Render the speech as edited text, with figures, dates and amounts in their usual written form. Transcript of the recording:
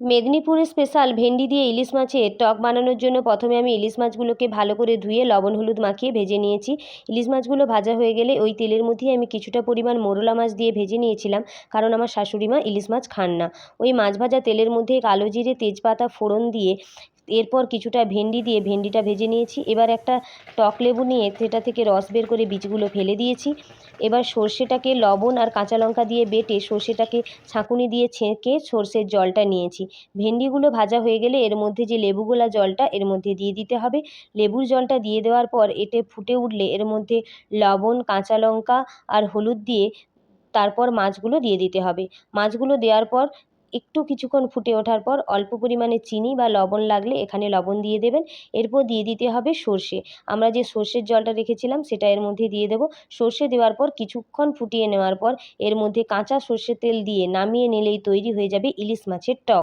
মেদিনীপুরের স্পেশাল ভেন্ডি দিয়ে ইলিশ মাছের টক বানানোর জন্য প্রথমে আমি ইলিশ মাছগুলোকে ভালো করে ধুয়ে লবণ হলুদ মাখিয়ে ভেজে নিয়েছি। ইলিশ মাছগুলো ভাজা হয়ে গেলে ওই তেলের মধ্যেই আমি কিছুটা পরিমাণ মোরলা মাছ দিয়ে ভেজে নিয়েছিলাম, কারণ আমার শাশুড়ি মা ইলিশ মাছ খান না। ওই মাছ ভাজা তেলের মধ্যে কালো জিরে তেজপাতা ফোড়ন দিয়ে এরপর কিছুটা ভেন্ডি দিয়ে ভেন্ডিটা ভেজে নিয়েছি। এবার একটা টক লেবু নিয়ে সেটা থেকে রস বের করে বীজগুলো ফেলে দিয়েছি। এবার সর্ষেটাকে লবণ আর কাঁচা লঙ্কা দিয়ে বেটে সর্ষেটাকে ছাঁকুনি দিয়ে ছেঁকে সর্ষের জলটা নিয়েছি। ভেন্ডিগুলো ভাজা হয়ে গেলে এর মধ্যে যে লেবু গোলা জলটা এর মধ্যে দিয়ে দিতে হবে। লেবুর জলটা দিয়ে দেওয়ার পর এতে ফুটে উঠলে এর মধ্যে লবণ কাঁচা লঙ্কা আর হলুদ দিয়ে তারপর মাছগুলো দিয়ে দিতে হবে। মাছগুলো দেওয়ার পর একটু কিছুক্ষণ ফুটে ওঠার পর অল্প পরিমাণে চিনি বা লবণ লাগলে এখানে লবণ দিয়ে দেবেন। এরপর দিয়ে দিতে হবে সর্ষে। আমরা যে সর্ষের জলটা রেখেছিলাম সেটা এর মধ্যে দিয়ে দেবো। সর্ষে দেওয়ার পর কিছুক্ষণ ফুটিয়ে নেওয়ার পর এর মধ্যে কাঁচা সর্ষের তেল দিয়ে নামিয়ে নিলেই তৈরি হয়ে যাবে ইলিশ মাছের টক।